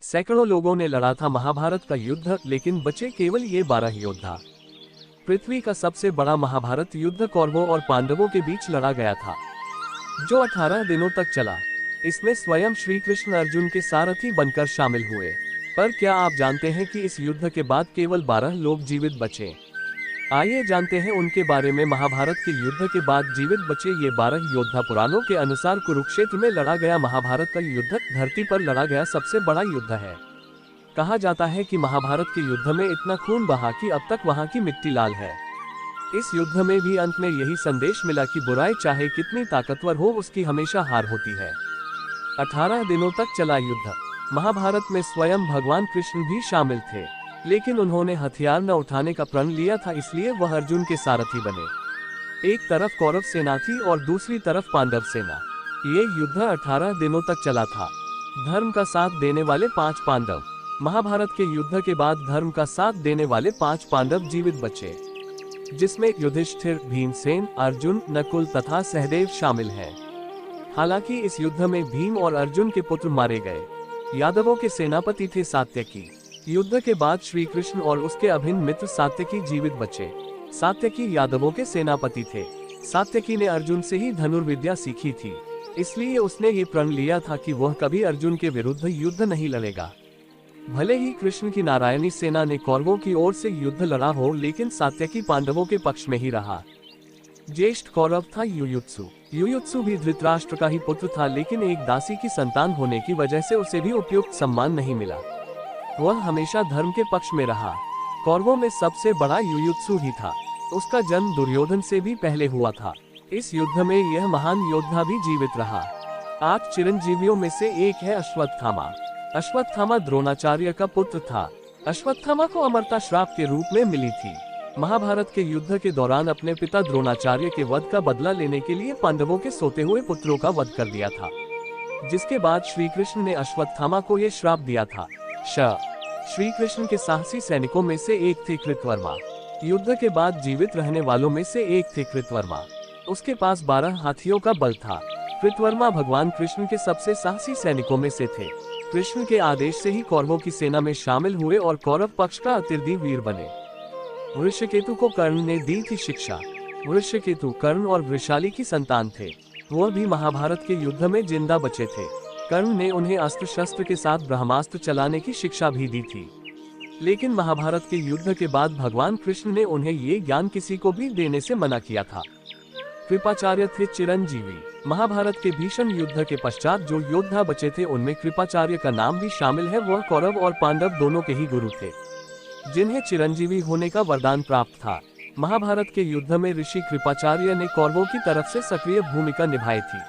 सैकड़ों लोगों ने लड़ा था महाभारत का युद्ध, लेकिन बचे केवल ये 12 योद्धा। पृथ्वी का सबसे बड़ा महाभारत युद्ध कौरवों और पांडवों के बीच लड़ा गया था, जो 18 दिनों तक चला। इसमें स्वयं श्री कृष्ण अर्जुन के सारथी बनकर शामिल हुए। पर क्या आप जानते हैं कि इस युद्ध के बाद केवल 12 लोग जीवित बचे? आइए जानते हैं उनके बारे में। महाभारत के युद्ध के बाद जीवित बचे ये 12 योद्धा पुराणों के अनुसार कुरुक्षेत्र में लड़ा गया महाभारत का युद्ध धरती पर लड़ा गया सबसे बड़ा युद्ध है। कहा जाता है कि महाभारत के युद्ध में इतना खून बहा कि अब तक वहां की मिट्टी लाल है। इस युद्ध में भी अंत में यही संदेश मिला कि बुराई चाहे कितनी ताकतवर हो, उसकी हमेशा हार होती है। 18 दिनों तक चला युद्ध। महाभारत में स्वयं भगवान कृष्ण भी शामिल थे, लेकिन उन्होंने हथियार न उठाने का प्रण लिया था, इसलिए वह अर्जुन के सारथी बने। एक तरफ कौरव सेना थी और दूसरी तरफ पांडव सेना। ये युद्ध 18 दिनों तक चला था। धर्म का साथ देने वाले 5 पांडव। महाभारत के युद्ध के बाद धर्म का साथ देने वाले 5 पांडव जीवित बचे, जिसमें युधिष्ठिर, भीमसेन, अर्जुन, नकुल तथा सहदेव शामिल हैं। हालांकि इस युद्ध में भीम और अर्जुन के पुत्र मारे गए। यादवों के सेनापति थे सात्यकी। युद्ध के बाद श्री कृष्ण और उसके अभिन्न मित्र सात्यकी जीवित बचे। सात्यकी यादवों के सेनापति थे। सात्यकी ने अर्जुन से ही धनुर्विद्या सीखी थी, इसलिए उसने ये प्रण लिया था कि वह कभी अर्जुन के विरुद्ध युद्ध नहीं लड़ेगा। भले ही कृष्ण की नारायणी सेना ने कौरवों की ओर से युद्ध लड़ा हो, लेकिन सात्यकी पांडवों के पक्ष में ही रहा। ज्येष्ठ कौरव था युयुत्सु। युयुत्सु भी धृतराष्ट्र का ही पुत्र था, लेकिन एक दासी की संतान होने की वजह से उसे भी उपयुक्त सम्मान नहीं मिला। वह हमेशा धर्म के पक्ष में रहा। कौरवों में सबसे बड़ा युयुत्सु ही था। उसका जन्म दुर्योधन से भी पहले हुआ था। इस युद्ध में यह महान योद्धा भी जीवित रहा। 8 चिरंजीवियों में से एक है अश्वत्थामा। अश्वत्थामा द्रोणाचार्य का पुत्र था। अश्वत्थामा को अमरता श्राप के रूप में मिली थी। महाभारत के युद्ध के दौरान अपने पिता द्रोणाचार्य के वध का बदला लेने के लिए पांडवों के सोते हुए पुत्रों का वध कर दिया था, जिसके बाद श्री कृष्ण ने अश्वत्थामा को यह श्राप दिया था। श्री कृष्ण के साहसी सैनिकों में से एक थे कृतवर्मा। युद्ध के बाद जीवित रहने वालों में से एक थे कृतवर्मा। उसके पास 12 हाथियों का बल था। कृतवर्मा भगवान कृष्ण के सबसे साहसी सैनिकों में से थे। कृष्ण के आदेश से ही कौरवों की सेना में शामिल हुए और कौरव पक्ष का अतिरथी वीर बने। वृषकेतु को कर्ण ने दी थी शिक्षा। वृषकेतु कर्ण और वृषाली की संतान थे। वह भी महाभारत के युद्ध में जिंदा बचे थे। कर्ण ने उन्हें अस्त्र शस्त्र के साथ ब्रह्मास्त्र चलाने की शिक्षा भी दी थी, लेकिन महाभारत के युद्ध के बाद भगवान कृष्ण ने उन्हें ये ज्ञान किसी को भी देने से मना किया था। कृपाचार्य थे चिरंजीवी। महाभारत के भीषण युद्ध के पश्चात जो योद्धा बचे थे, उनमें कृपाचार्य का नाम भी शामिल है। वह कौरव और पांडव दोनों के ही गुरु थे, जिन्हें चिरंजीवी होने का वरदान प्राप्त था। महाभारत के युद्ध में ऋषि कृपाचार्य ने कौरवों की तरफ से सक्रिय भूमिका निभाई थी।